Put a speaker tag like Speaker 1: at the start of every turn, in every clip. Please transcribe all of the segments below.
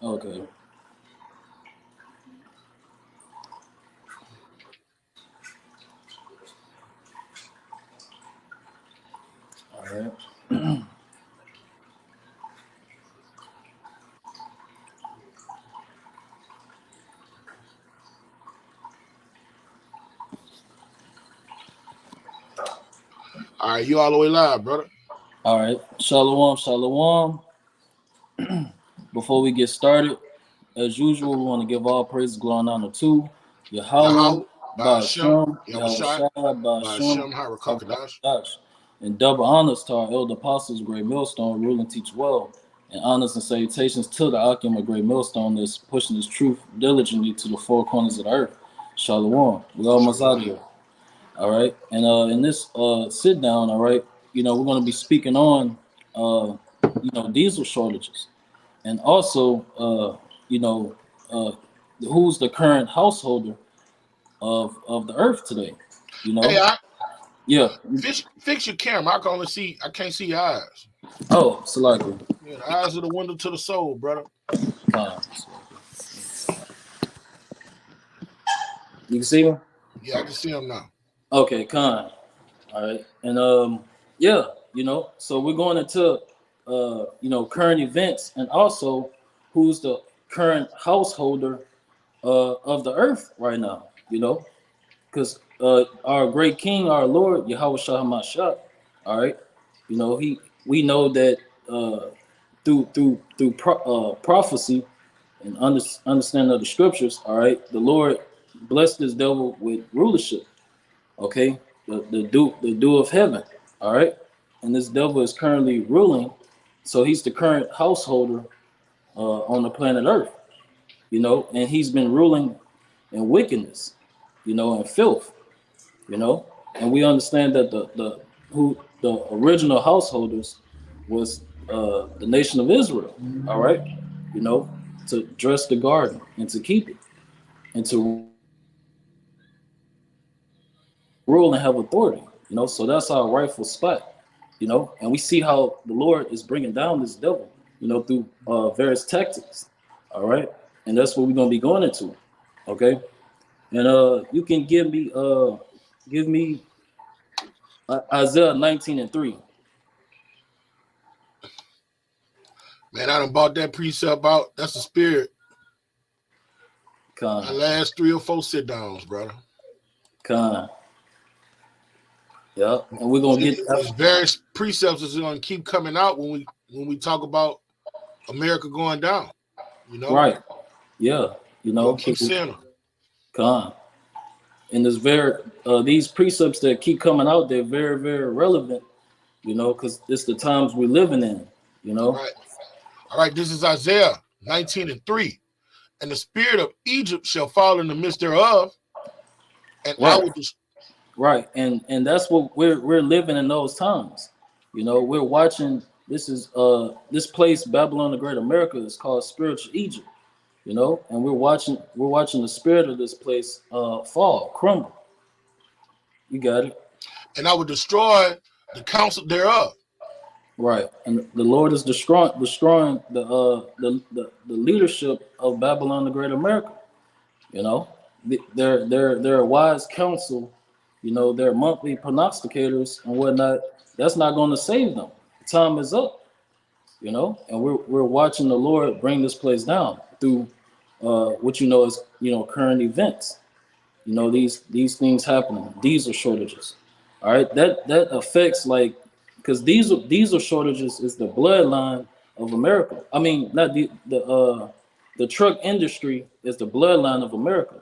Speaker 1: Okay. All right.
Speaker 2: All right, you all the way live, brother.
Speaker 1: All right. Shalom, shalom. Before we get started, as usual, we want to give all praise, glory, and honor to Yahweh,
Speaker 2: Yahweh, Ba'ashem,
Speaker 1: Ba'ashem, Yahweh
Speaker 2: Yahushai,
Speaker 1: Shai, Ba'ashem,
Speaker 2: Ba'ashem, Harakakadash.
Speaker 1: Dash. And double honors to our elder apostles, Great Millstone, rule and teach well. And honors and salutations to the Akim of Great Millstone that's pushing his truth diligently to the four corners of the earth. Shalom. We almost out of here. All right. And in this sit down, all right, we're going to be speaking on, diesel shortages. And also, who's the current householder of the earth today?
Speaker 2: Hey,
Speaker 1: Yeah.
Speaker 2: fix your camera. I can't see your eyes.
Speaker 1: Oh, Salaki.
Speaker 2: Yeah, the eyes are the window to the soul, brother.
Speaker 1: You can see him?
Speaker 2: Yeah, I can see him now.
Speaker 1: Okay, Khan. All right. And so we're going into current events and also who's the current householder of the earth right now, because our great King, our Lord, Yahweh Shah Hamashiach, all right, we know that through prophecy and understanding of the scriptures, all right, the Lord blessed this devil with rulership, okay, the dew of heaven, all right, and this devil is currently ruling, so he's the current householder on the planet Earth, and he's been ruling in wickedness, and filth, and we understand that the original householders was the nation of Israel, all right, to dress the garden and to keep it and to rule and have authority, so that's our rightful spot, and we see how the Lord is bringing down this devil, through various tactics, all right, and that's what we're going to be going into, okay, and you can give me Isaiah 19:3.
Speaker 2: Man, I done bought that precept out. That's the spirit.
Speaker 1: Con.
Speaker 2: My last 3 or 4 sit downs, brother.
Speaker 1: Con. Yeah, and we're gonna get
Speaker 2: these various precepts is gonna keep coming out when we talk about America going down.
Speaker 1: Right. Yeah.
Speaker 2: We'll keep seeing them.
Speaker 1: Con. And there's these precepts that keep coming out, they're very, very relevant, because it's the times we're living in,
Speaker 2: All right, this is Isaiah 19:3. And the spirit of Egypt shall fall in the midst thereof, and
Speaker 1: right.
Speaker 2: I will
Speaker 1: Right, and that's what we're living in those times. We're watching. This is this place, Babylon the Great America, is called spiritual Egypt. And we're watching the spirit of this place fall, crumble. You got it.
Speaker 2: And I will destroy the counsel thereof.
Speaker 1: Right, and the Lord is destroying the leadership of Babylon the Great America. Their wise counsel, their monthly prognosticators and whatnot. That's not going to save them. Time is up, and we're watching the Lord bring this place down through what is current events. These things happening. Diesel shortages. All right, that affects because diesel shortages is the bloodline of America. I mean, not the truck industry is the bloodline of America.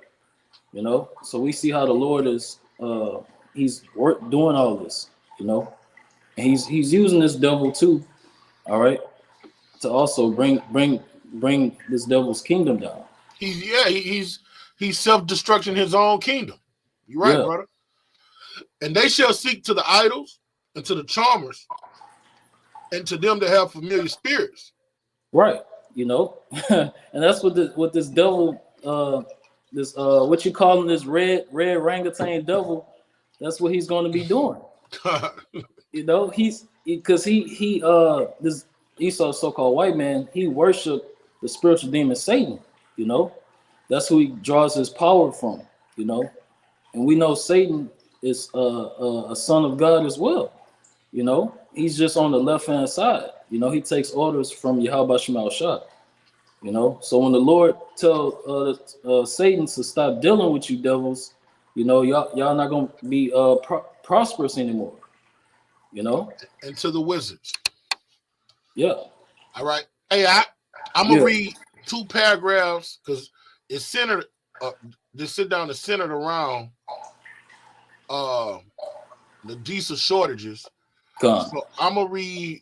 Speaker 1: So we see how the Lord is he's doing all this, and he's using this devil too, all right, to also bring this devil's kingdom down.
Speaker 2: He's self-destructing his own kingdom. You're right, brother. And they shall seek to the idols and to the charmers and to them that have familiar spirits.
Speaker 1: Right, and that's what this devil this what you calling this red orangutan devil, that's what he's going to be doing. He's because he this Esau, so-called white man, he worshiped the spiritual demon Satan. You know, that's who he draws his power from. You know, and we know Satan is a son of God as well. You know, he's just on the left hand side. You know, he takes orders from Yahweh Shemal Shah. You know, so when the Lord tell Satan to stop dealing with you devils, you know, y'all not gonna be prosperous anymore. You know,
Speaker 2: And to the wizards.
Speaker 1: yeah.
Speaker 2: All right. Hey, I'm gonna read 2 paragraphs because it's centered. This sit down is centered around the diesel shortages. So I'm gonna read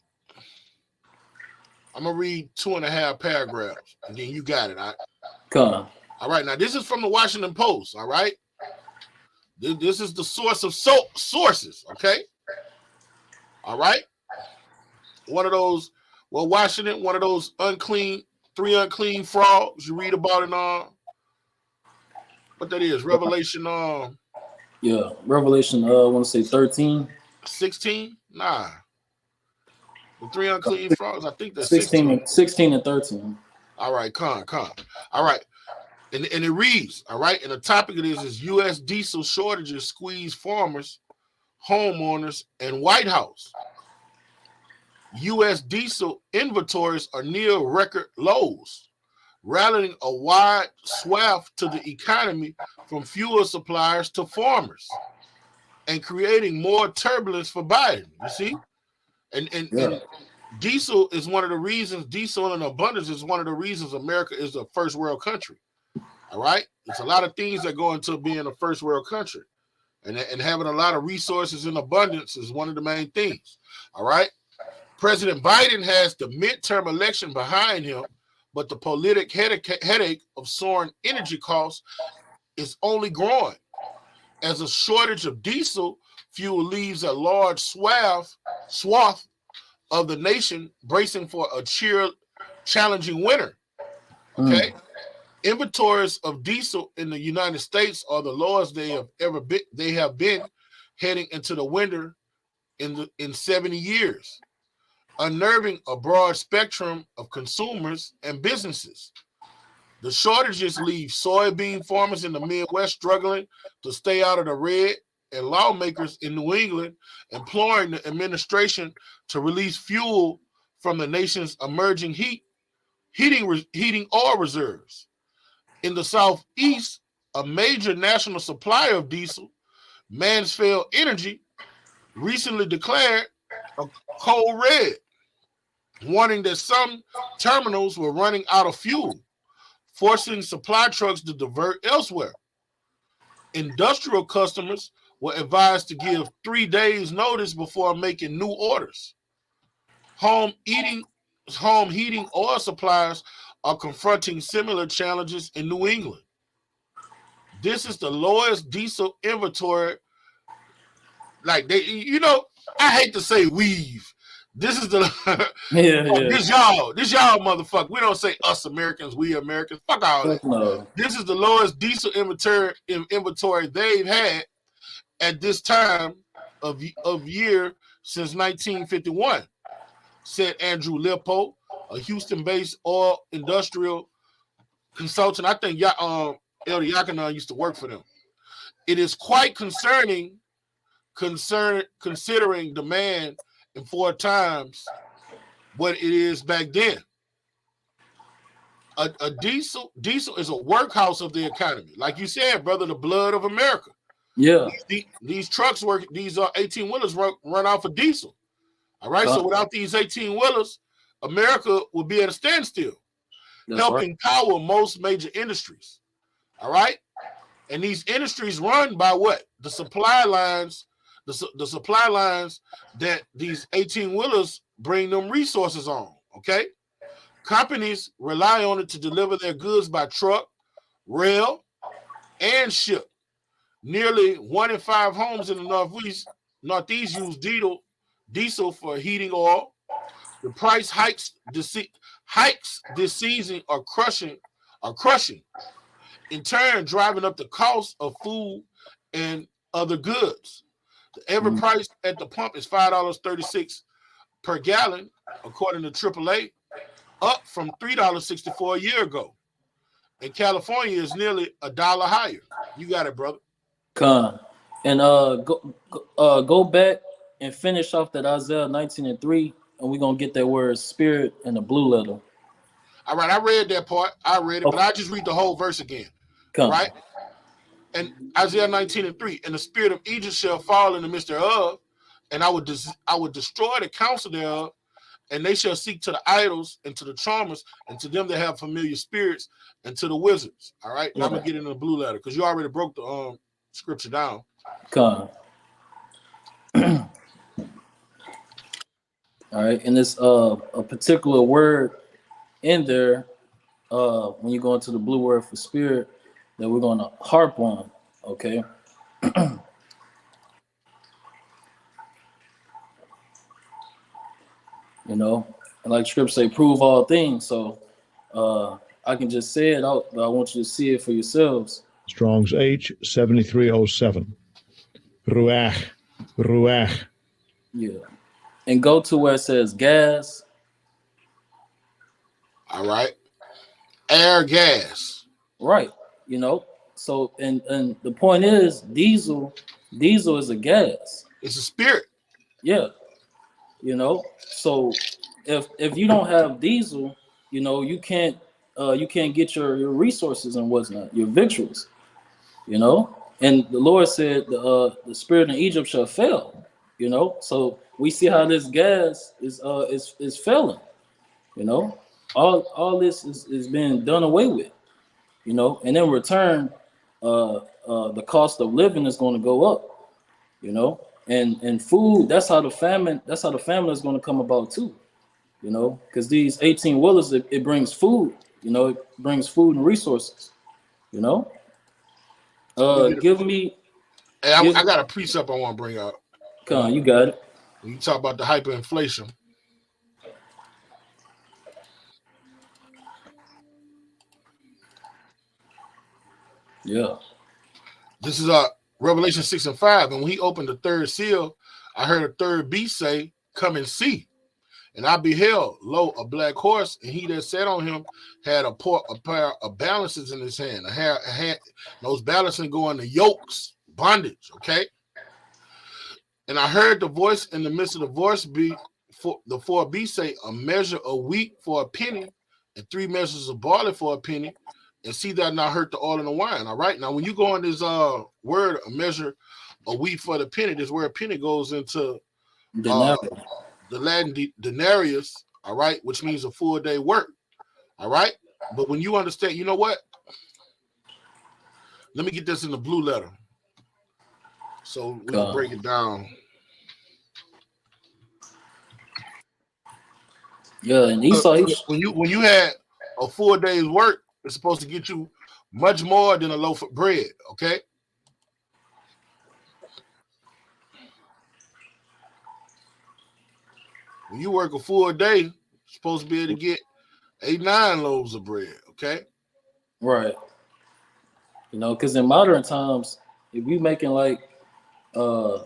Speaker 2: 2.5 paragraphs, and then you got it. All right. Now this is from the Washington Post. All right. This is the source of sources. Okay. All right. One of those. Well, Washington, one of those 3 unclean frogs you read about in what that is, Revelation
Speaker 1: Revelation I want to say 13.
Speaker 2: 16? Nah. The 3 unclean frogs, I think that's 16
Speaker 1: and 13.
Speaker 2: All right, con. All right. And it reads, all right, and the topic of this is U.S. diesel shortages squeeze farmers, homeowners, and White House. U.S. diesel inventories are near record lows, rallying a wide swath to the economy from fuel suppliers to farmers and creating more turbulence for Biden. You see? And diesel is one of the reasons, diesel in abundance is one of the reasons America is a first world country. All right? It's a lot of things that go into being a first world country. And having a lot of resources in abundance is one of the main things. All right? President Biden has the midterm election behind him, but the politic headache of soaring energy costs is only growing as a shortage of diesel fuel leaves a large swath of the nation bracing for a challenging winter. Okay. Inventories of diesel in the United States are the lowest they have been heading into the winter in 70 years. Unnerving a broad spectrum of consumers and businesses. The shortages leave soybean farmers in the Midwest struggling to stay out of the red, and lawmakers in New England imploring the administration to release fuel from the nation's emerging heating oil reserves. In the Southeast, a major national supplier of diesel, Mansfield Energy, recently declared a code red, warning that some terminals were running out of fuel, forcing supply trucks to divert elsewhere. Industrial customers were advised to give 3 days notice before making new orders. Home heating oil suppliers are confronting similar challenges in New England. This is the lowest diesel inventory. Like I hate to say weave. This is this y'all motherfucker. We don't say us Americans, we Americans. Fuck all that.
Speaker 1: No.
Speaker 2: This is the lowest diesel inventory they've had at this time of year since 1951, said Andrew Lippo, a Houston-based oil industrial consultant. I think Elder Yakina used to work for them. It is quite considering demand in 4 times what it is back then. A diesel is a workhouse of the economy. Like you said, brother, the blood of America.
Speaker 1: Yeah.
Speaker 2: These trucks work, these 18-wheelers run off of diesel. All right. So without these 18-wheelers, America would be at a standstill. That's helping power most major industries. All right. And these industries run by what? The supply lines, the supply lines that these 18-wheelers bring them resources on. Okay. Companies rely on it to deliver their goods by truck, rail, and ship. Nearly 1 in 5 homes in the Northeast use diesel for heating oil. The price hikes this season are crushing, in turn driving up the cost of food and other goods. The average price at the pump is $5.36 per gallon, according to AAA. up from $3.64 a year ago. And California is nearly $1 higher. You got it, brother.
Speaker 1: Con. And go back and finish off that Isaiah 19:3, and we're gonna get that word spirit in the blue letter.
Speaker 2: All right, I read that part. I read it, but I just read the whole verse again.
Speaker 1: Come.
Speaker 2: Right? And Isaiah 19:3, and the spirit of Egypt shall fall in the midst thereof, and I would destroy the counsel thereof, and they shall seek to the idols and to the charmers and to them that have familiar spirits and to the wizards. All right, now I'm gonna get into the blue letter because you already broke the scripture down.
Speaker 1: Come. All right, and it's a particular word in there when you go into the blue word for spirit that we're going to harp on. Okay. You know, and like scripture say, prove all things. So I can just say it out, but I want you to see it for yourselves.
Speaker 3: Strong's H 7307. Ruach. Ruach.
Speaker 1: Yeah. And go to where it says gas.
Speaker 2: All right. Air, gas.
Speaker 1: Right. You know, so and the point is diesel is a gas.
Speaker 2: It's a spirit.
Speaker 1: Yeah. You know, so if you don't have diesel, you know, you can't get your resources and whatnot, your victuals, you know. And the Lord said the spirit in Egypt shall fail, you know. So we see how this gas is failing, you know. All this is being done away with, you know, and in return, the cost of living is going to go up, you know. And food, that's how the famine is going to come about too, you know, because these 18 wheelers, it brings food, you know, it brings food and resources, you know. Give me.
Speaker 2: Hey, I got a precept I want to bring out.
Speaker 1: Come on, you got it.
Speaker 2: When you talk about the hyperinflation,
Speaker 1: yeah.
Speaker 2: This is Revelation 6:5, and when he opened the third seal, I heard a third beast say, "Come and see." And I beheld, lo, a black horse, and he that sat on him had a pair of balances in his hand. Those balances go into yokes, bondage, okay? And I heard the voice in the midst of the voice be for the four beasts say, a measure of wheat for a penny, and 3 measures of barley for a penny, and see that not hurt the oil and the wine. All right. Now, when you go on this word, a measure of wheat for the penny, this word penny goes into the Latin denarius, all right, which means a full day work. All right. But when you understand, you know what? Let me get this in the blue letter. So we can break it down.
Speaker 1: Yeah, and Esau,
Speaker 2: when you had a 4 days work, it's supposed to get you much more than a loaf of bread, okay? When you work a full day, you're supposed to be able to get 8-9 loaves of bread, okay?
Speaker 1: Right. You know, because in modern times, if you're making like $10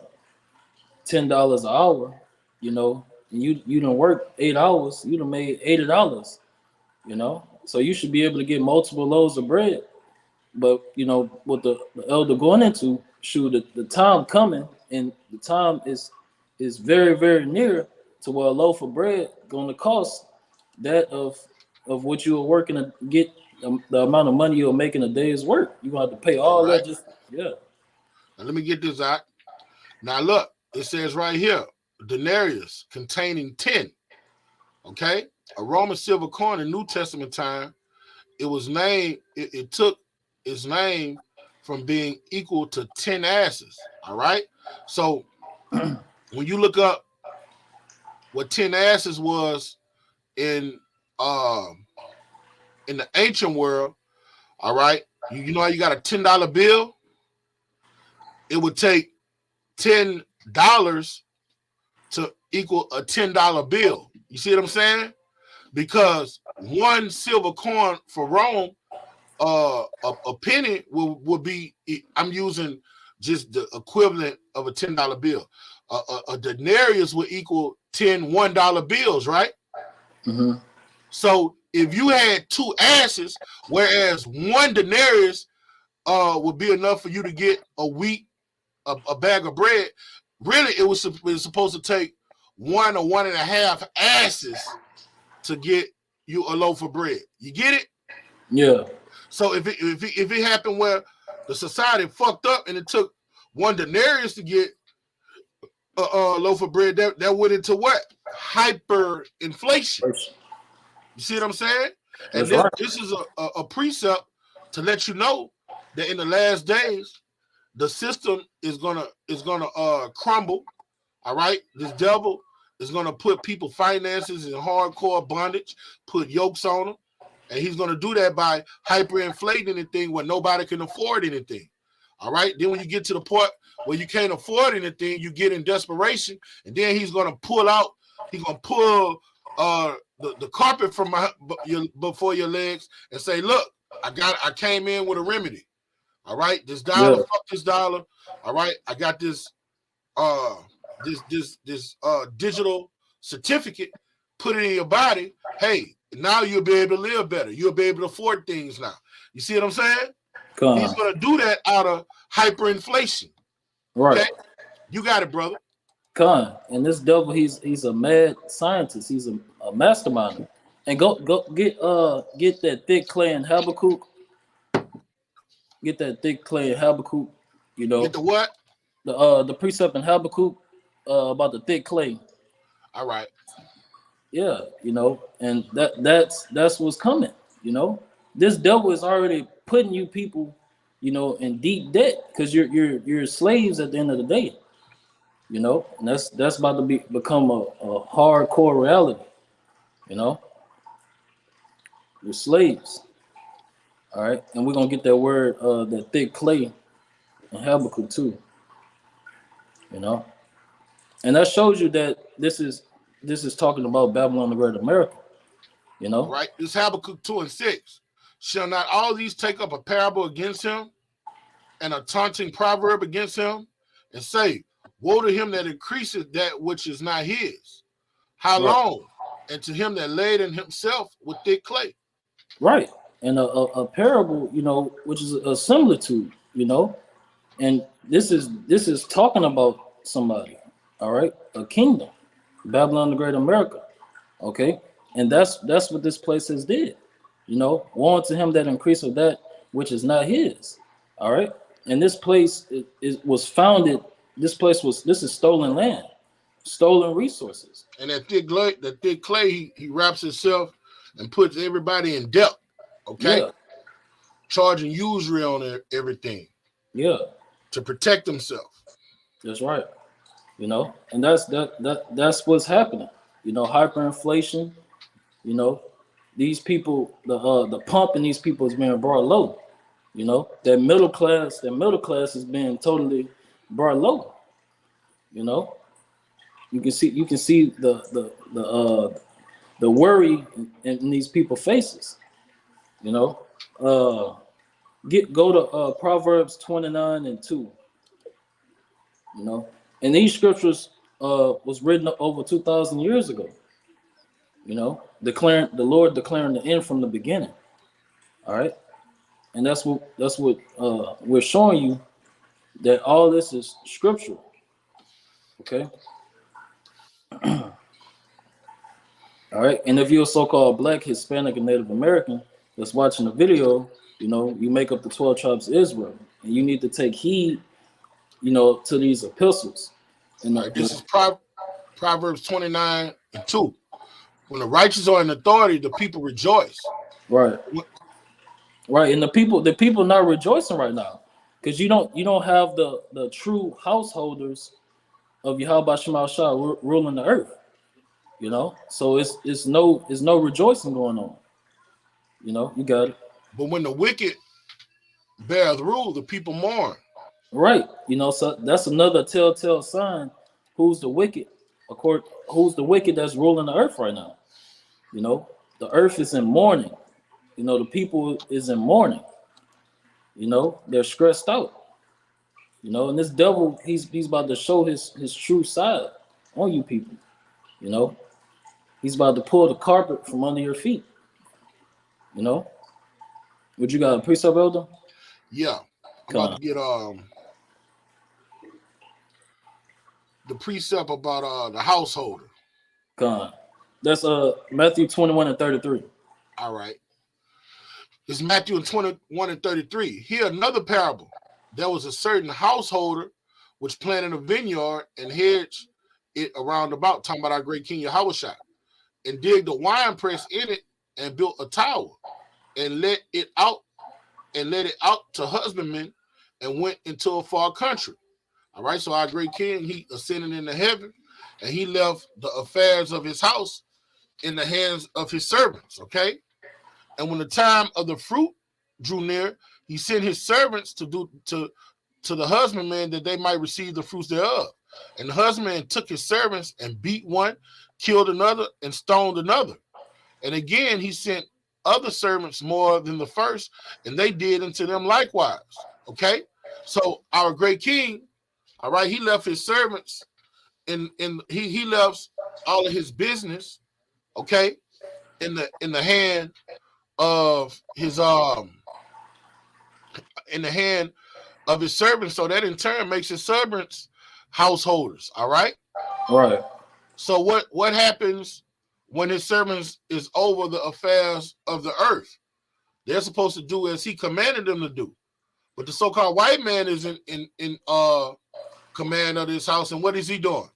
Speaker 1: an hour, you know, and you done work 8 hours, you done made $80, you know. So you should be able to get multiple loaves of bread. But you know, what the elder going into, shoot, the time coming, and the time is very, very near to where a loaf of bread gonna cost that of what you were working to get the amount of money you're making a day's work. You're gonna have to pay all that. Just yeah.
Speaker 2: Now let me get this out. Now look, it says right here, denarius containing 10. Okay, a Roman silver coin in New Testament time. It was named. It took its name from being equal to 10 asses. All right. So when you look up what 10 asses was in the ancient world, all right, you know how you got a $10 bill? It would take $10 to equal a $10 bill. You see what I'm saying? Because one silver coin for Rome, a penny would be, I'm using just the equivalent of a $10 bill. A denarius would equal 10 $1 bills, right?
Speaker 1: Mm-hmm.
Speaker 2: So if you had 2 asses, whereas 1 denarius would be enough for you to get a wheat, a bag of bread, really it was supposed to take 1 or 1.5 asses to get you a loaf of bread. You get it?
Speaker 1: Yeah.
Speaker 2: So if it happened where the society fucked up and it took 1 denarius to get a loaf of bread, that went into what? Hyperinflation. You see what I'm saying? And this is a precept to let you know that in the last days, the system is gonna crumble. All right, this devil is gonna put people finances in hardcore bondage, put yokes on them, and he's gonna do that by hyperinflating anything where nobody can afford anything. All right, then when you get to the point where you can't afford anything, you get in desperation, and then he's gonna pull the carpet from before your legs and say, "Look, I came in with a remedy. All right, this dollar, fuck this dollar. All right, I got this digital certificate. Put it in your body. Hey, now you'll be able to live better. You'll be able to afford things now. You see what I'm saying? He's gonna do that out of hyperinflation.
Speaker 1: Right.
Speaker 2: Okay? You got it, brother.
Speaker 1: And this devil, he's a mad scientist. He's a mastermind. And go get that thick clay in Habakkuk. Get that thick clay in Habakkuk. You know.
Speaker 2: Get the what?
Speaker 1: The precept in Habakkuk about the thick clay.
Speaker 2: All right.
Speaker 1: Yeah, you know, and that's what's coming. You know, this devil is already putting you people, you know, in deep debt because you're slaves at the end of the day. You know, and that's about to become a hardcore reality. You know, you're slaves. All right, and we're gonna get that word, that thick clay, in Habakkuk too. You know, and that shows you that this is talking about Babylon the Great America. You know,
Speaker 2: right? This Habakkuk 2:6. Shall not all these take up a parable against him, and a taunting proverb against him, and say, woe to him that increaseth that which is not his. How long? And to him that laid in himself with thick clay.
Speaker 1: Right. And a parable, you know, which is a similitude, you know, and this is talking about somebody, all right, a kingdom, Babylon the Great America, okay, and that's what this place has did, you know, woe unto him that increaseth that which is not his, all right, and this place was founded. This is stolen land, stolen resources.
Speaker 2: And that thick clay, he wraps himself and puts everybody in debt. Okay, yeah. Charging usury on everything.
Speaker 1: Yeah,
Speaker 2: to protect himself.
Speaker 1: That's right. You know, and that's what's happening. You know, hyperinflation. You know, these people, the pump in these people is being brought low. You know, that middle class is being totally brought low. You know, you can see the worry in these people's faces. You know, go to Proverbs 29:2. You know, and these scriptures was written over 2,000 years ago. You know, the Lord declaring the end from the beginning. All right, and that's what we're showing you, that all this is scriptural. Okay. All right, and if you're a so-called Black, Hispanic, and Native American that's watching the video, you know, you make up the 12 tribes of Israel, and you need to take heed, you know, to these epistles. And
Speaker 2: this is Proverbs 29:2. When the righteous are in authority, the people rejoice.
Speaker 1: Right. Right, and the people not rejoicing right now, because you don't have the true householders of Yahweh Shema Shah ruling the earth. You know, so it's no rejoicing going on. You know, you got it.
Speaker 2: But when the wicked bear the rule, the people mourn.
Speaker 1: Right. You know, so that's another telltale sign. Who's the wicked? Who's the wicked that's ruling the earth right now? You know, the earth is in mourning. You know, the people is in mourning. You know, they're stressed out. You know, and this devil, he's about to show his true side on you people. You know, he's about to pull the carpet from under your feet. You know? What you got, a precept, Elder?
Speaker 2: Yeah. I'm about to get the precept about the householder.
Speaker 1: Con. That's Matthew 21 and 33.
Speaker 2: All right. It's Matthew 21 and 33. Here another parable. There was a certain householder which planted a vineyard and hedged it around about, talking about our great King Yahushua, and digged a wine press in it and built a tower and let it out to husbandmen and went into a far country. All right, so our great King, he ascended into heaven and he left the affairs of his house in the hands of his servants, okay? And when the time of the fruit drew near, he sent his servants to the husbandman that they might receive the fruits thereof. And the husbandman took his servants and beat one, killed another, and stoned another. And again, he sent other servants more than the first, and they did unto them likewise. Okay, so our great King, all right, he left his servants, and he left all of his business, okay, in the hand of his servants. So that in turn makes his servants householders. All right.
Speaker 1: Right.
Speaker 2: So what happens when his servants is over the affairs of the earth? They're supposed to do as he commanded them to do. But the so-called white man is in command of this house, and what is he doing?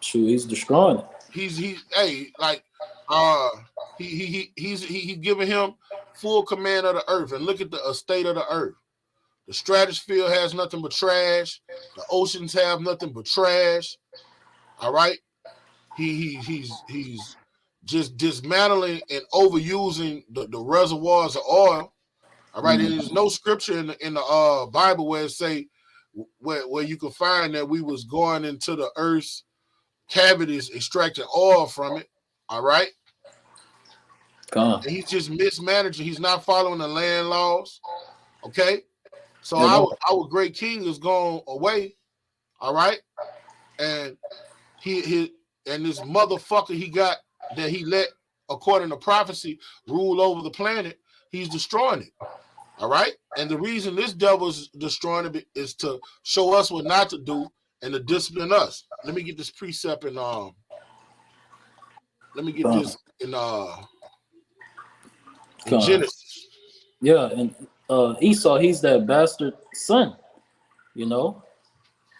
Speaker 1: True, he's destroying it.
Speaker 2: He's giving him full command of the earth. And look at the state of the earth. The stratosphere has nothing but trash. The oceans have nothing but trash. All right. He's just dismantling and overusing the reservoirs of oil. All right. Mm-hmm. There's no scripture in the Bible where it say where you can find that we was going into the earth's cavities extracting oil from it. All right. And he's just mismanaging. He's not following the land laws. Okay. So our great King is gone away. All right. And and this motherfucker he let, according to prophecy, rule over the planet, he's destroying it. All right. And the reason this devil's destroying it is to show us what not to do and to discipline us. Let me get this precept in Genesis.
Speaker 1: Yeah, and Esau, he's that bastard son, you know.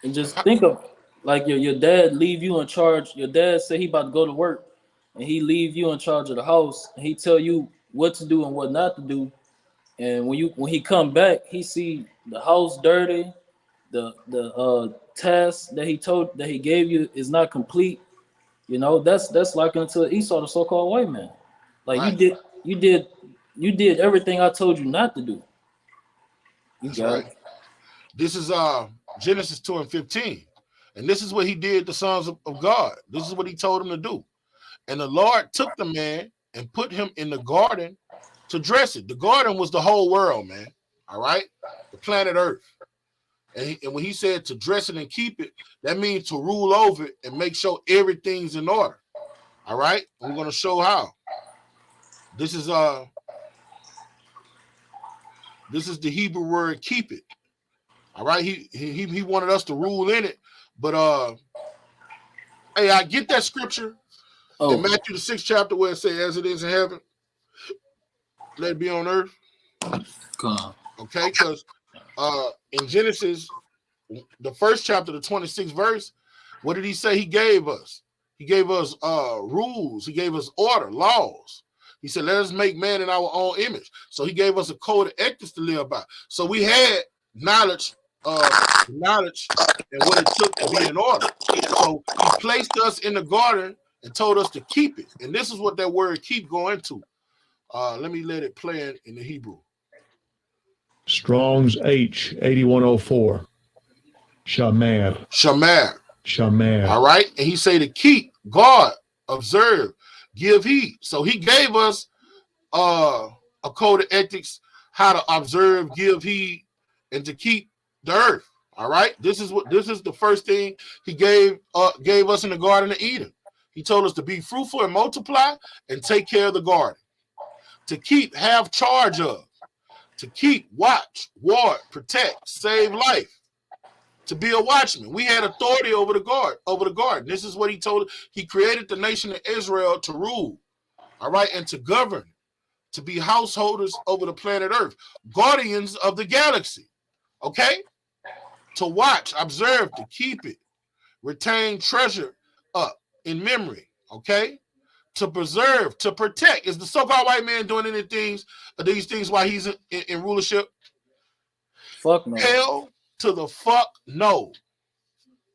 Speaker 1: And just think of like your dad leave you in charge. Your dad say he about to go to work, and he leave you in charge of the house, and he tell you what to do and what not to do. And when he come back, he see the house dirty, the task that he gave you is not complete. You know, that's like until Esau, the so-called white man. Like right. you did everything I told you not to do.
Speaker 2: That's right. This is Genesis 2:15. And this is what he did the sons of God. This is what he told them to do. And the Lord took the man and put him in the garden to dress it. The garden was the whole world, man. All right? The planet Earth. And when he said to dress it and keep it, that means to rule over it and make sure everything's in order. All right? And we're going to show how. This is the Hebrew word keep it. All right, he wanted us to rule in it, but hey, I get that scripture in Matthew the 6th chapter where it says, "As it is in heaven, let it be on earth." Okay, because in Genesis, the 1st chapter, the 26th verse, what did he say? He gave us rules. He gave us order, laws. He said, "Let us make man in our own image." So he gave us a code of ethics to live by. So we had knowledge and what it took to be in order. So he placed us in the garden and told us to keep it. And this is what that word keep going to. Let it play in the Hebrew.
Speaker 3: Strong's H 8104. Shamer.
Speaker 2: All right. And he say to keep, guard, observe, give heed. So he gave us a code of ethics, how to observe, give heed, and to keep the earth. All right. This is the first thing he gave us in the Garden of Eden. He told us to be fruitful and multiply and take care of the garden. to keep, have charge of, to keep, watch, ward, protect, save life, to be a watchman. We had authority over the guard. This is what he told. He created the nation of Israel to rule, all right, and to govern, to be householders over the planet Earth, guardians of the galaxy, okay? To watch, observe, to keep it, retain treasure up in memory, okay? To preserve, to protect. Is the so-called white man doing these things while he's in rulership?
Speaker 1: Fuck no.
Speaker 2: Hell to the fuck no.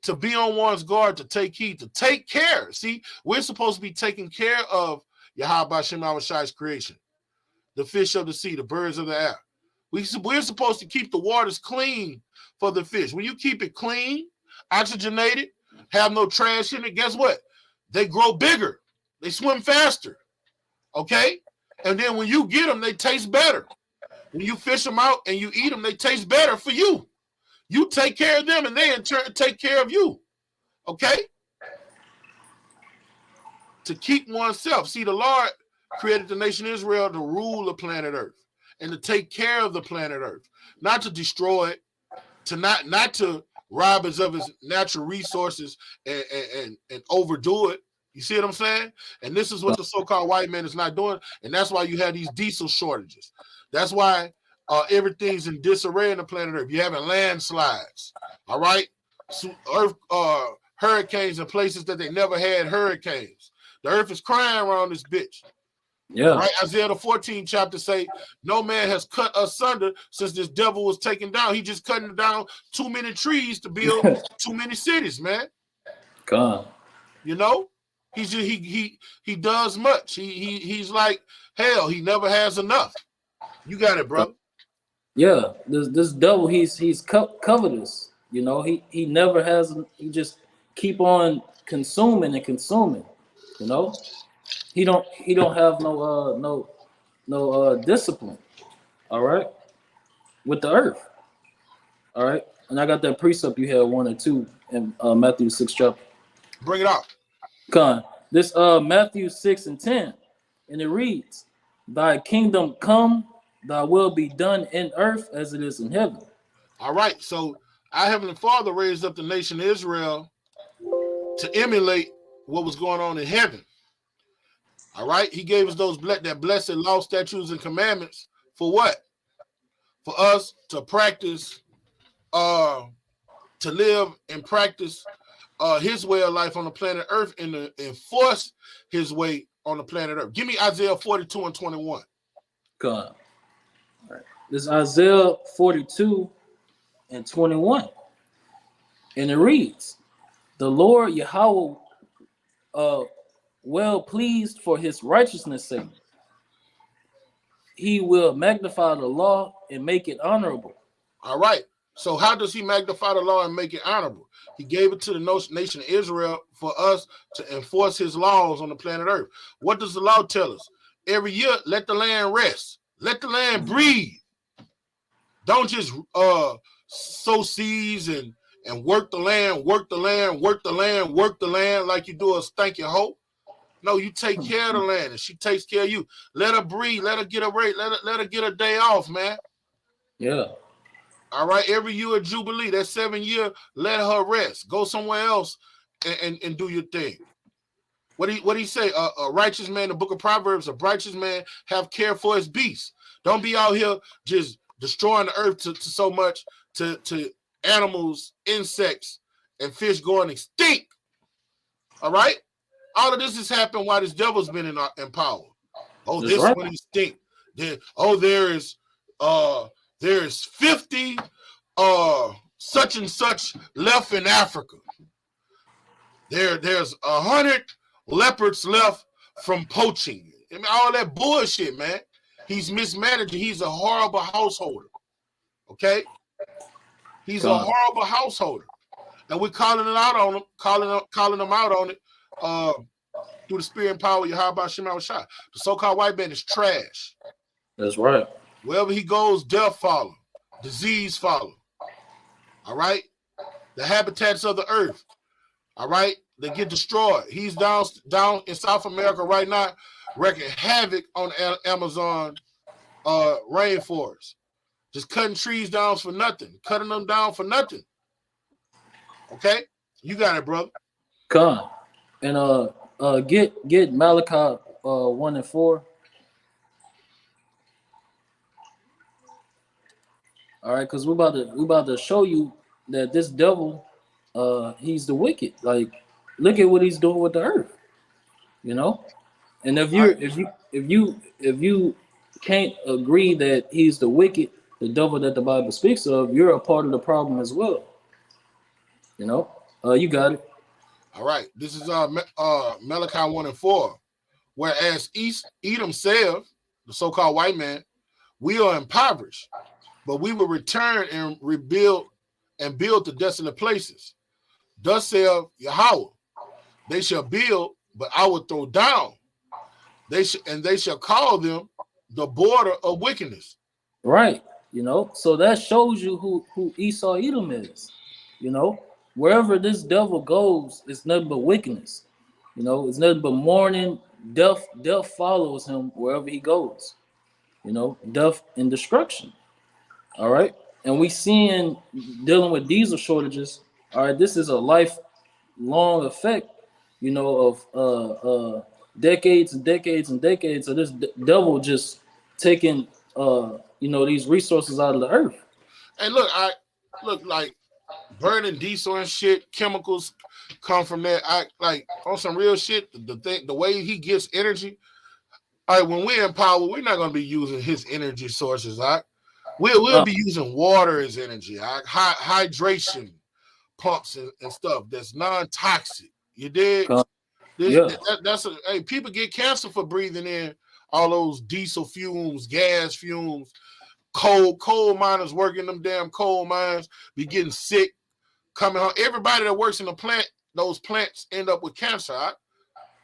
Speaker 2: To be on one's guard, to take heed, to take care. See, we're supposed to be taking care of Yahweh Shem Shai's creation. The fish of the sea, the birds of the air. We're supposed to keep the waters clean for the fish. When you keep it clean, oxygenated, have no trash in it, guess what? They grow bigger. They swim faster. Okay? And then when you get them, they taste better. When you fish them out and you eat them, they taste better for you. You take care of them and they in turn take care of you. Okay? To keep oneself. See, the Lord created the nation Israel to rule the planet Earth and to take care of the planet Earth, not to destroy it, to not to rob us of its natural resources and overdo it. You see what I'm saying? And this is what the so-called white man is not doing, and that's why you have these diesel shortages. That's why everything's in disarray in the planet Earth. You're having landslides, all right? So hurricanes in places that they never had hurricanes. The earth is crying around this bitch.
Speaker 1: Yeah.
Speaker 2: Right? Isaiah the 14th chapter say, no man has cut asunder since this devil was taken down. He just cutting down too many trees to build too many cities, man.
Speaker 1: God.
Speaker 2: You know? He's just, he does much. He's like hell. He never has enough. You got it, brother.
Speaker 1: Yeah. This devil, he's covetous. You know, he never has. He just keep on consuming and consuming. You know, he don't have no discipline. All right, with the earth. All right, and I got that precept you had 1 and 2 in Matthew 6 chapter.
Speaker 2: Bring it out.
Speaker 1: Con. This Matthew 6 and 10, and it reads, "Thy kingdom come, thy will be done in earth as it is in heaven."
Speaker 2: All right, so our Heavenly Father raised up the nation of Israel to emulate what was going on in heaven. All right, he gave us that blessed law, statutes, and commandments for what? For us to practice, to live and practice his way of life on the planet Earth and to enforce his way on the planet Earth. Give me Isaiah 42 and 21.
Speaker 1: Con. All right. This is Isaiah 42 and 21. And it reads, "The Lord Yahweh well pleased for his righteousness' sake. He will magnify the law and make it honorable."
Speaker 2: All right. So how does he magnify the law and make it honorable? He gave it to the nation of Israel for us to enforce his laws on the planet Earth. What does the law tell us? Every year, let the land rest. Let the land breathe. Don't just sow seeds and work the land like you do a stanky hoe. No, you take care of the land and she takes care of you. Let her breathe. Let her get a break. Let her get a day off, man.
Speaker 1: Yeah.
Speaker 2: All right. Every year of Jubilee, that 7 year, let her rest. Go somewhere else and do your thing. What he say? A righteous man, the book of Proverbs, a righteous man have care for his beasts. Don't be out here just destroying the earth to so much to animals, insects, and fish going extinct. All right? All of this has happened while this devil's been in power. Oh,
Speaker 1: That's
Speaker 2: this
Speaker 1: right.
Speaker 2: one extinct. There is 50 such and such left in Africa. There's 100 leopards left from poaching. I mean, all that bullshit, man. He's mismanaging. He's a horrible householder. Okay? He's a horrible householder. And we're calling it out on him, calling them out on it through the spirit and power of Yahweh Shema Shai. The so-called white man is trash.
Speaker 1: That's right.
Speaker 2: Wherever he goes, death follow, disease follow. All right? The habitats of the earth, all right, they get destroyed. He's down in South America right now wreaking havoc on Amazon rainforest. Just cutting trees down for nothing, cutting them down for nothing. Okay, you got it, brother.
Speaker 1: Con. And get Malachi 1 and 4. All right, because we about to show you that this devil, he's the wicked. Like, look at what he's doing with the earth, you know. And if you can't agree that he's the wicked, the devil that the Bible speaks of, you're a part of the problem as well. You know, you got it.
Speaker 2: All right, this is Malachi 1 and 4. Whereas Edom said, the so-called white man, we are impoverished, but we will return and rebuild and build the desolate places. Thus saith Yahweh, they shall build, but I will throw down. They shall call them the border of wickedness.
Speaker 1: Right. You know, so that shows you who Esau Edom is. You know, wherever this devil goes, it's nothing but wickedness. You know, it's nothing but mourning, death follows him wherever he goes. You know, death and destruction. All right. And we seeing dealing with diesel shortages. All right, this is a lifelong effect, you know, of decades and decades and decades of this devil just taking you know, these resources out of the earth.
Speaker 2: And look, like burning diesel and shit, chemicals come from that. I like on some real shit. The way he gets energy. All right, when we're in power, we're not gonna be using his energy sources. All right, we'll be using water as energy. All right? Hydration pumps and stuff that's non-toxic. You dig? That's hey, people get cancer for breathing in all those diesel fumes, gas fumes. Coal miners working them damn coal mines be getting sick, coming home. Everybody that works in the plant, those plants end up with cancer. Right?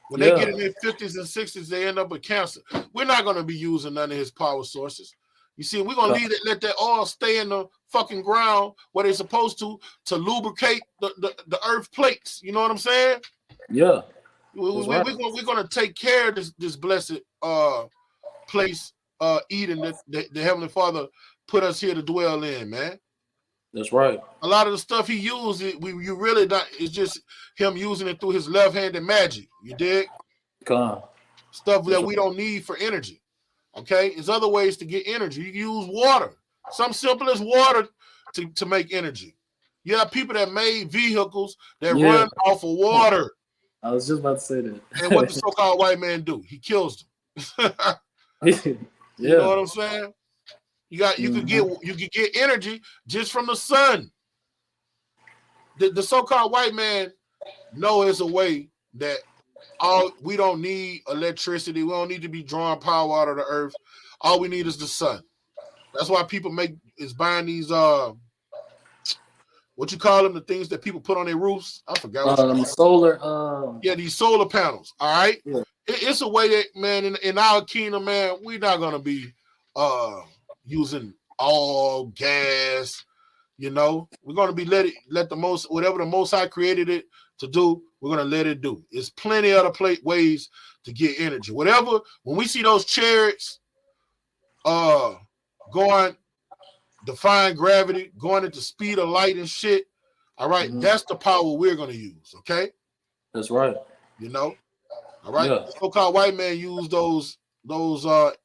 Speaker 2: When they get in their 50s and 60s, they end up with cancer. We're not going to be using none of his power sources. You see, we're going to let that oil stay in the fucking ground where they're supposed to lubricate the earth plates. You know what I'm saying?
Speaker 1: Yeah.
Speaker 2: We're going to take care of this blessed place, Eden, that the Heavenly Father put us here to dwell in, man.
Speaker 1: That's right.
Speaker 2: A lot of the stuff he used, you really not. It's just him using it through his left-handed magic. You dig? Stuff that we don't need for energy. Okay, there's other ways to get energy. You use water. Something simple as water to make energy. You have people that made vehicles that run off of water.
Speaker 1: I was just about to say that.
Speaker 2: And what the so-called white man do? He kills them. You know what I'm saying? You could get energy just from the sun. The so-called white man know it's a way that we don't need electricity. We don't need to be drawing power out of the earth. All we need is the sun. That's why people is buying these what you call them, the things that people put on their roofs. I forgot what
Speaker 1: solar.
Speaker 2: These solar panels. All right.
Speaker 1: Yeah.
Speaker 2: It's a way that, man, in our kingdom, man, we're not gonna be using all gas. You know, we're gonna be let the most, whatever the Most High created it to do, we're gonna let it do. It's plenty other ways to get energy. Whatever, when we see those chariots going, defying gravity, going at the speed of light and shit. All right, that's the power we're gonna use. Okay,
Speaker 1: that's right.
Speaker 2: You know, all right. The so-called white man used those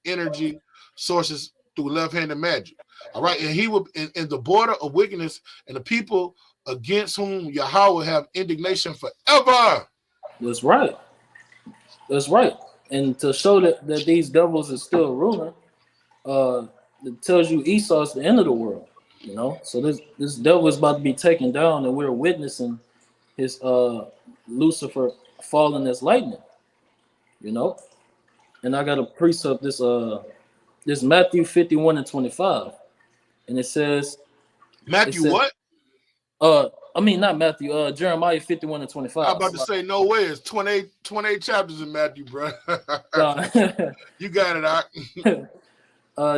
Speaker 2: energy sources through left-handed magic. All right, and he would in the border of wickedness and the people against whom Yahweh have indignation forever.
Speaker 1: That's right. That's right. And to show that these devils are still ruling, it tells you Esau's the end of the world. You know, so this devil is about to be taken down, and we're witnessing his Lucifer falling as lightning. You know, and I got a precept this Matthew 51 and 25, and it says
Speaker 2: what?
Speaker 1: I mean not Matthew. Jeremiah 51 and 25.
Speaker 2: I'm about to say no way. It's 28 chapters in Matthew, bro. You got it, out.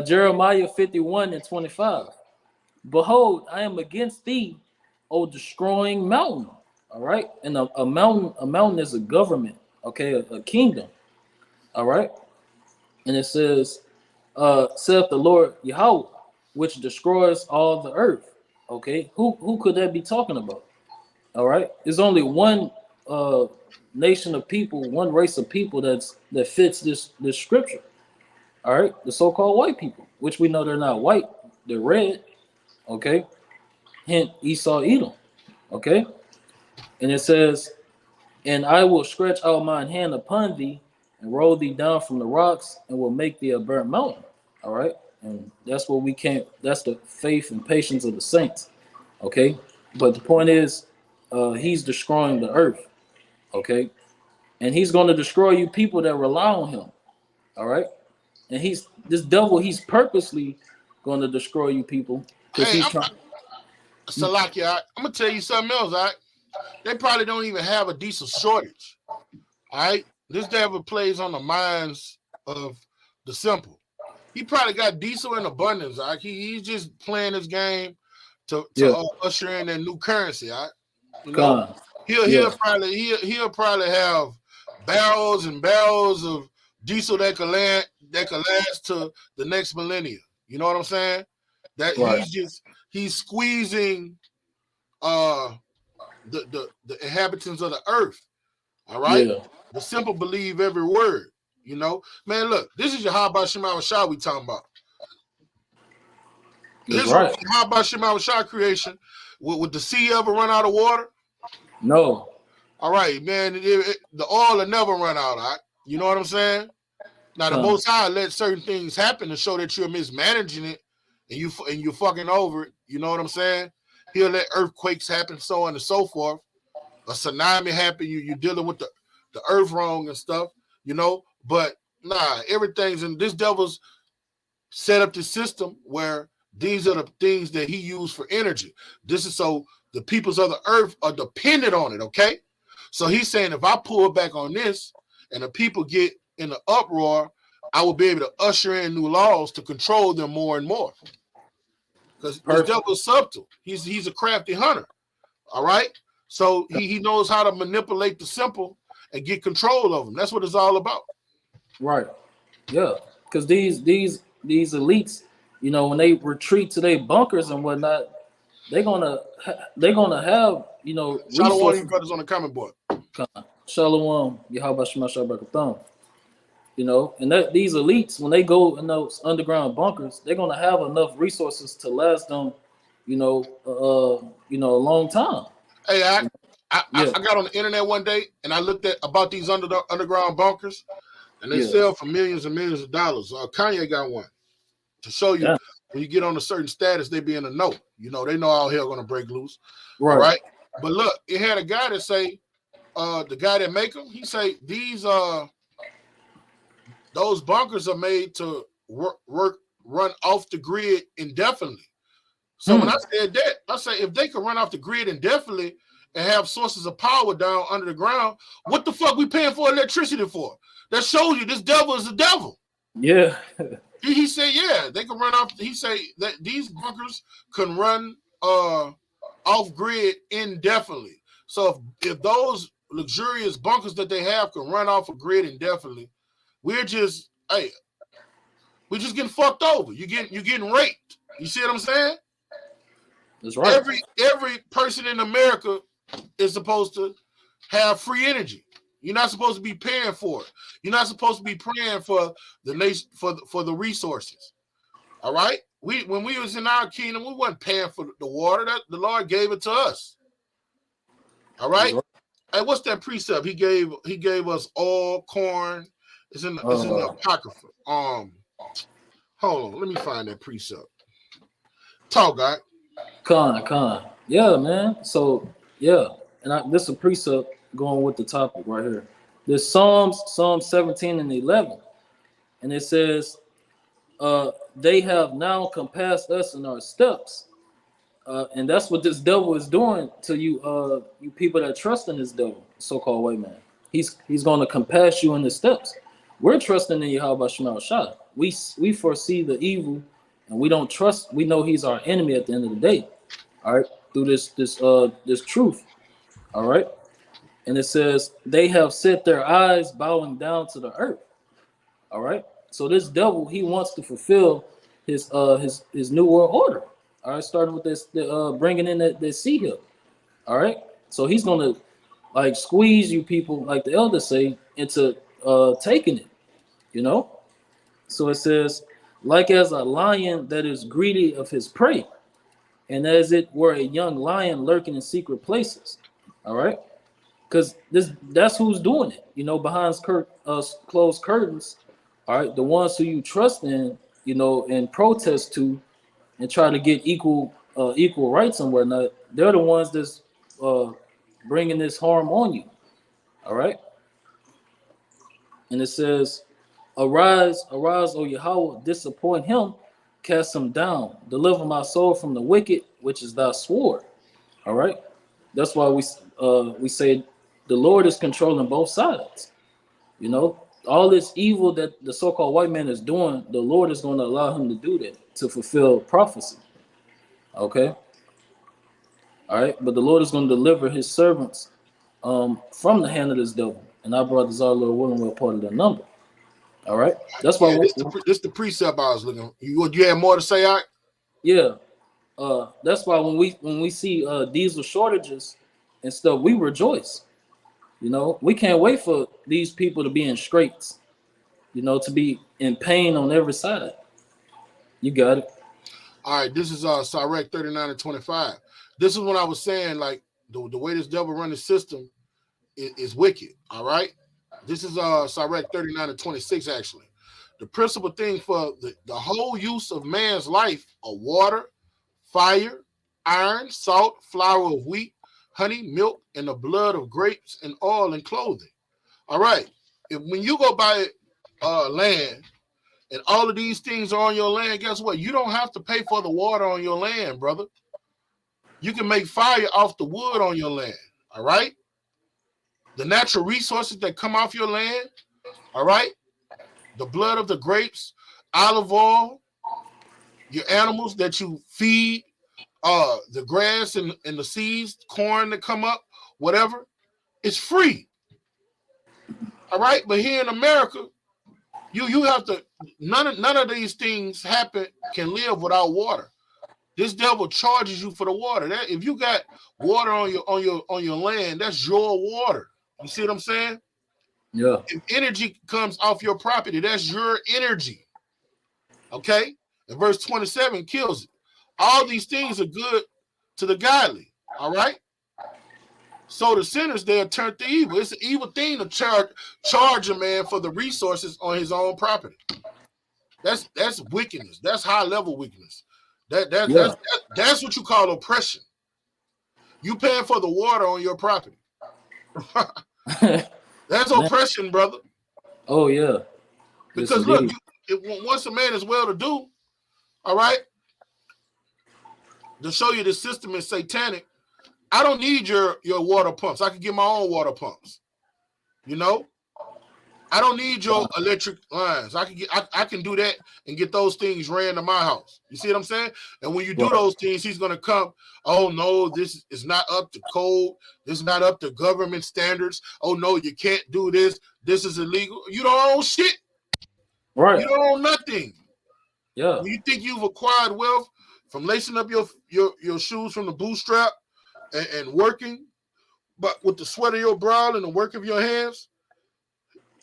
Speaker 1: Jeremiah 51 and 25. Behold, I am against thee, O destroying mountain. All right, and a mountain is a government. Okay, a kingdom. All right, And it says, saith the Lord Yahweh, which destroys all the earth. Okay, who could that be talking about? All right, there's only one nation of people, one race of people that fits this scripture. All right, the so-called white people, which we know they're not white, they're red. Okay, hint Esau, Edom. Okay, and it says, and I will stretch out mine hand upon thee and roll thee down from the rocks and will make thee a burnt mountain. All right, and that's what we can't. That's the faith and patience of the saints. Okay, but the point is, he's destroying the earth. Okay, and he's going to destroy you people that rely on him. All right, and this devil. He's purposely going to destroy you people because he's trying.
Speaker 2: Salakia, I'm gonna tell you something else. All right, they probably don't even have a diesel shortage. All right, this devil plays on the minds of the simple. He probably got diesel in abundance. All right, he's just playing this game to usher in that new currency. All right, you know, he'll probably have barrels and barrels of diesel that could last to the next millennium. You know what I'm saying? That right. He's squeezing the inhabitants of the earth. All right. Yeah. The simple believe every word. You know, man, look, this is your Yahweh Shema Shah we talking about. This is right. Yahweh Shema Shah creation. Would the sea ever run out of water?
Speaker 1: No.
Speaker 2: All right, man. The oil will never run out. All right? You know what I'm saying? Now, the Most High let certain things happen to show that you're mismanaging it and you're fucking over it. You know what I'm saying? He'll let earthquakes happen, so on and so forth. A tsunami happen. You're dealing with the earth wrong and stuff, you know. But nah, everything's in this devil's set up the system where these are the things that he used for energy. This is so the peoples of the earth are dependent on it, okay? So he's saying if I pull back on this and the people get in an uproar, I will be able to usher in new laws to control them more and more. Because the devil is subtle. He's a crafty hunter. All right? So he knows how to manipulate the simple and get control of them. That's what it's all about.
Speaker 1: Right. Yeah. Because these elites, you know, when they retreat to their bunkers and whatnot, they're gonna have, you know,
Speaker 2: Shalom, brothers on the comment board.
Speaker 1: Shalom, Yahweh Shema Shabbat. You know, and these elites, when they go in those underground bunkers, they're gonna have enough resources to last them, a long time.
Speaker 2: Hey, I got on the internet one day and I looked at about these underground bunkers, and they sell for millions and millions of dollars. Kanye got one to show you when you get on a certain status, they be in a know. You know, they know all hell gonna break loose, right? But look, it had a guy that say, the guy that make them, he say those bunkers are made to run off the grid indefinitely. So when I said that, I say if they could run off the grid indefinitely and have sources of power down under the ground, what the fuck we paying for electricity for? That shows you this devil is a devil.
Speaker 1: Yeah.
Speaker 2: He said, yeah, they can run off. He say that these bunkers can run off grid indefinitely. So if those luxurious bunkers that they have can run off a grid indefinitely, we're just getting fucked over. You're getting raped. You see what I'm saying?
Speaker 1: That's right.
Speaker 2: Every person in America is supposed to have free energy. You're not supposed to be paying for it. You're not supposed to be praying for the nation for the resources. All right. When we was in our kingdom, we wasn't paying for the water. That the Lord gave it to us. All right. Hey, what's that precept? He gave us all corn. It's in the Apocrypha. Hold on, let me find that precept. Talk, guy.
Speaker 1: Con. Yeah, man. So yeah, and this is a precept going with the topic right here. There's Psalm 17 and 11, and it says, "They have now compassed us in our steps," and that's what this devil is doing to you, you people that trust in this devil, so-called white man. He's going to compass you in the steps. We're trusting in Yahweh Shema Shah. We foresee the evil, and we don't trust. We know he's our enemy at the end of the day. All right, through this truth. All right, and it says they have set their eyes bowing down to the earth. All right, So this devil, he wants to fulfill his new world order. All right, starting with this, bringing in that sea hill. All right, so he's gonna like squeeze you people, like the elders say, into taking it. You know. So it says, like as a lion that is greedy of his prey, and as it were a young lion lurking in secret places. All right, because that's who's doing it. You know, behind closed curtains. All right, the ones who you trust in, you know, and protest to, and try to get equal rights and whatnot. They're the ones that's bringing this harm on you. All right, and it says, "Arise, arise, O Yahweh, disappoint him, cast him down, deliver my soul from the wicked, which is thy sword." All right, that's why we say the Lord is controlling both sides. You know, all this evil that the so-called white man is doing, the Lord is going to allow him to do that to fulfill prophecy. Okay. All right. But the Lord is going to deliver his servants from the hand of this devil. And our brothers are, Lord willing, we're part of the number. All right. That's why
Speaker 2: this the precept I was looking. You have more to say, Ike?
Speaker 1: Yeah. That's why when we see diesel shortages and stuff, we rejoice. You know, we can't wait for these people to be in straits, you know, to be in pain on every side. You got it.
Speaker 2: All right, this is Sirach 39 and 25. This is what I was saying, like the way this devil run the system is wicked. All right. This is Sirach 39 and 26, actually. The principal thing for the whole use of man's life are water, fire, iron, salt, flour of wheat, honey, milk, and the blood of grapes, and oil and clothing. All right. When you go buy land and all of these things are on your land, guess what? You don't have to pay for the water on your land, brother. You can make fire off the wood on your land. All right. The natural resources that come off your land. All right. The blood of the grapes, olive oil, your animals that you feed, the grass and the seeds, corn that come up, whatever, it's free. All right, but here in America, you have to none of these things can live without water. This devil charges you for the water. That if you got water on your land, that's your water. You see what I'm saying?
Speaker 1: Yeah.
Speaker 2: If energy comes off your property, that's your energy. Okay? And verse 27 kills it. All these things are good to the godly. All right? So the sinners, they'll turn to evil. It's an evil thing to charge a man for the resources on his own property. That's wickedness. That's high level wickedness. That's what you call oppression. You paying for the water on your property. That's oppression, brother.
Speaker 1: Oh yeah.
Speaker 2: Because look, once a man is well-to-do, all right, to show you the system is satanic, I don't need your water pumps. I can get my own water pumps. You know, I don't need your electric lines. I can do that and get those things ran to my house. You see what I'm saying? And when you do those things, he's gonna come. Oh no, this is not up to code. This is not up to government standards. Oh no, you can't do this. This is illegal. You don't own shit.
Speaker 1: Right.
Speaker 2: You don't own nothing.
Speaker 1: Yeah.
Speaker 2: When you think you've acquired wealth from lacing up your shoes from the bootstrap and working, but with the sweat of your brow and the work of your hands,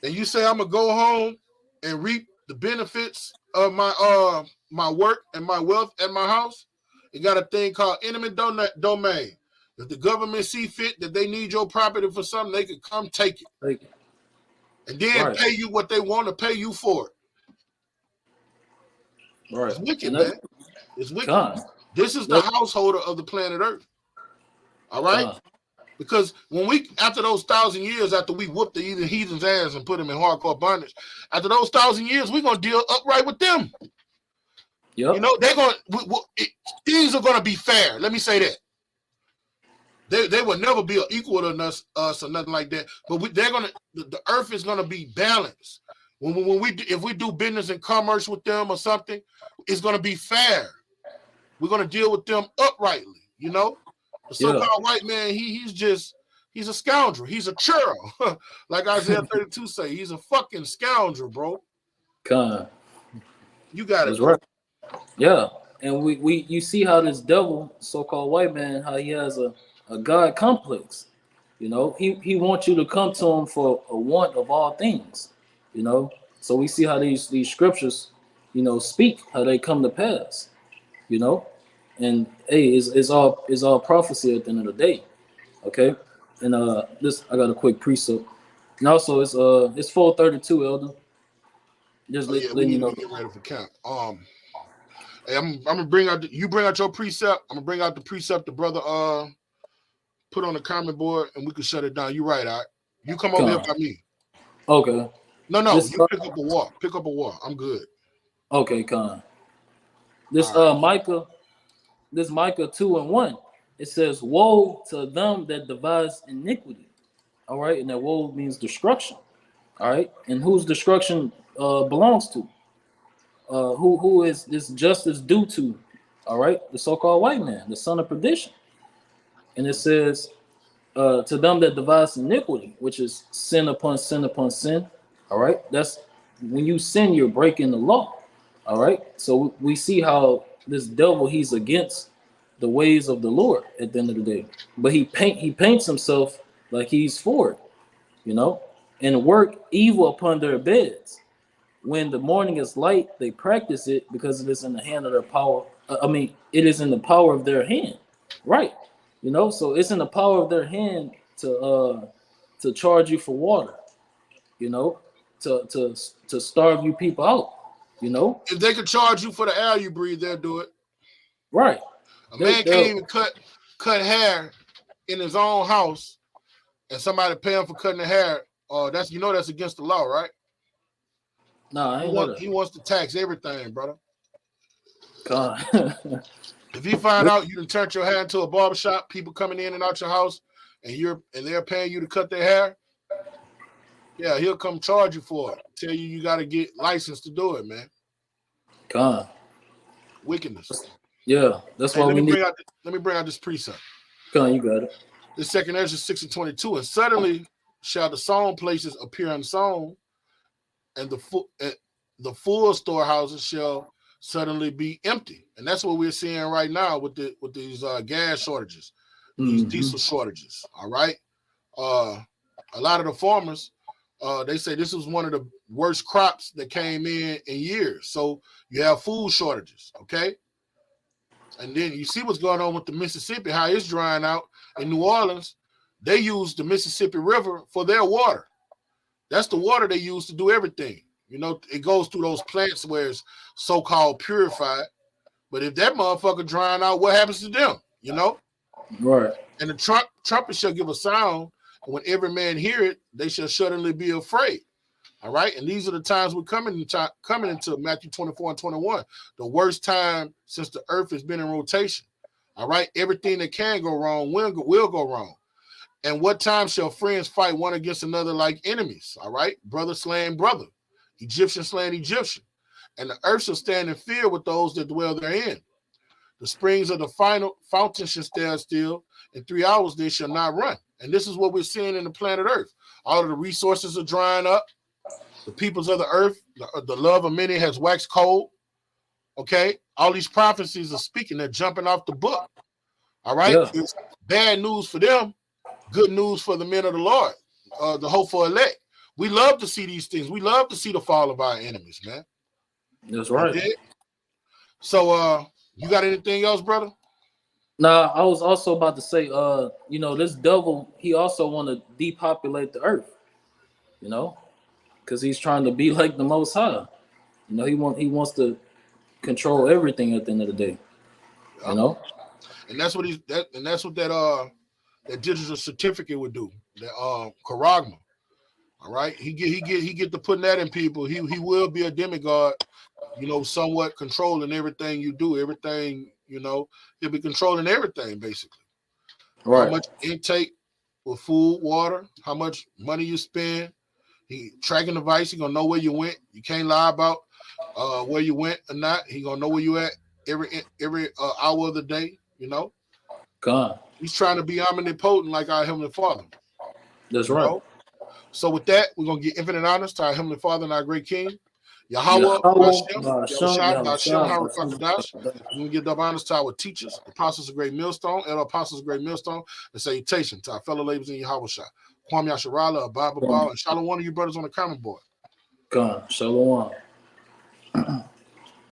Speaker 2: and you say I'm gonna go home and reap the benefits of my my work and my wealth at my house, you got a thing called eminent domain. If the government see fit that they need your property for something, they can come take it. And then pay you what they want to pay you for it.
Speaker 1: Right.
Speaker 2: It's wicked, man. It's wicked.
Speaker 1: God.
Speaker 2: This is the householder of the planet Earth. All right? Because when after those 1,000 years, after we whooped the heathen's ass and put them in hardcore bondage, after those 1,000 years, we're going to deal upright with them.
Speaker 1: Yep.
Speaker 2: You know, things are going to be fair. Let me say that. They will never be equal to us or nothing like that. But the earth is going to be balanced. If we do business and commerce with them or something, it's going to be fair. We're going to deal with them uprightly, you know? The so-called white man, he's a scoundrel. He's a churl. Like Isaiah 32 say, he's a fucking scoundrel, bro.
Speaker 1: Con.
Speaker 2: You got
Speaker 1: That's
Speaker 2: it.
Speaker 1: right. Yeah. And you see how this devil, so-called white man, how he has a God complex. You know, he wants you to come to him for a want of all things. You know, so we see how these scriptures, you know, speak, how they come to pass. You know, and hey, it's all prophecy at the end of the day. Okay, and this I got a quick precept. And also it's 4:32, Elder. Just
Speaker 2: Oh yeah, we
Speaker 1: letting
Speaker 2: need
Speaker 1: you
Speaker 2: to
Speaker 1: know.
Speaker 2: be getting ready for camp. Hey, I'm gonna bring out. You bring out your precept. I'm gonna bring out the precept the brother put on the comment board, and we can shut it down. You right, all right. You come over here by me.
Speaker 1: Okay.
Speaker 2: No,
Speaker 1: This,
Speaker 2: you pick up a wall. Pick up a wall. I'm good.
Speaker 1: okay, Con. This
Speaker 2: All right.
Speaker 1: Micah, this Micah 2:1. It says, "Woe to them that devise iniquity." All right, and that woe means destruction. All right, and whose destruction belongs to? Who is this justice due to? All right, the so-called white man, the son of perdition. And it says, to them that devise iniquity, which is sin upon sin upon sin. All right, that's when you sin, you're breaking the law. All right, so we see how this devil, he's against the ways of the Lord at the end of the day, but he paints himself like he's for it, you know, and work evil upon their beds. When the morning is light, they practice it because it is in the hand of their power. It is in the power of their hand, right? You know, so it's in the power of their hand to charge you for water, you know, to starve you people out, you know.
Speaker 2: If they could charge you for the air you breathe, they'll do it.
Speaker 1: Right.
Speaker 2: A man can't even cut hair in his own house, and somebody pay him for cutting the hair. That's that's against the law, right?
Speaker 1: No, I ain't know that.
Speaker 2: He wants to tax everything, brother.
Speaker 1: God.
Speaker 2: If he find out you done turned your hair into a barbershop, people coming in and out your house, and they're paying you to cut their hair, yeah, he'll come charge you for it. Tell you got to get licensed to do it, man.
Speaker 1: God.
Speaker 2: Wickedness.
Speaker 1: Yeah, that's why we need.
Speaker 2: Let me bring out this precept.
Speaker 1: God, you got it.
Speaker 2: The second Ezra 6:22, and suddenly shall the sown places appear unsown, and the full storehouses shall suddenly be empty. And that's what we're seeing right now with these gas shortages, these diesel shortages. All right. A lot of the farmers, they say this was one of the worst crops that came in years. So you have food shortages. Okay. And then you see what's going on with the Mississippi, how it's drying out. In New Orleans, they use the Mississippi River for their water. That's the water they use to do everything. You know, it goes through those plants where it's so-called purified. But if that motherfucker drying out, what happens to them? You know?
Speaker 1: Right.
Speaker 2: And the trumpet shall give a sound, and when every man hear it, they shall suddenly be afraid. All right? And these are the times we're coming into Matthew 24 and 21, the worst time since the earth has been in rotation. All right? Everything that can go wrong will go wrong. And what time shall friends fight one against another like enemies? All right? Brother slaying brother. Egyptian slaying Egyptian. And the earth shall stand in fear with those that dwell therein. The springs of the final fountain shall stand still. In 3 hours they shall not run. And this is what we're seeing in the planet Earth. All of the resources are drying up. The peoples of the earth, the love of many has waxed cold. Okay? All these prophecies are speaking. They're jumping off the book. All right? Yeah. It's bad news for them. Good news for the men of the Lord, the hopeful elect. We love to see these things. We love to see the fall of our enemies, man.
Speaker 1: That's right.
Speaker 2: Okay? So, you got anything else, brother?
Speaker 1: Nah, I was also about to say, this devil, he also want to depopulate the earth, you know, because he's trying to be like the Most High. You know, he wants to control everything at the end of the day. You know,
Speaker 2: and that's what that digital certificate would do. That charagma. All right, he get to putting that in people. He will be a demigod, you know, somewhat controlling everything you do, everything, you know, he'll be controlling everything basically. Right. How much intake with food, water, how much money you spend. He tracking device. He gonna know where you went. You can't lie about where you went or not. He gonna know where you at every hour of the day. You know.
Speaker 1: God.
Speaker 2: He's trying to be omnipotent like our Heavenly Father.
Speaker 1: That's right.
Speaker 2: Know? So with that, we're gonna give infinite honors to our Heavenly Father and our great King. Yahweh, Hashem,
Speaker 1: Bahasham,
Speaker 2: Bahashem,
Speaker 1: Yahushua,
Speaker 2: Harakadash.
Speaker 1: Bahasham.
Speaker 2: I'm going to give double honors to our teachers, apostles of Great Millstone, and apostles of Great Millstone, and salutation to our fellow laborers in Yahweh Shah. Kwame Yasharala, Abba Baba, and Shalom, one of you brothers on the comment board.
Speaker 1: Khan, Shalom.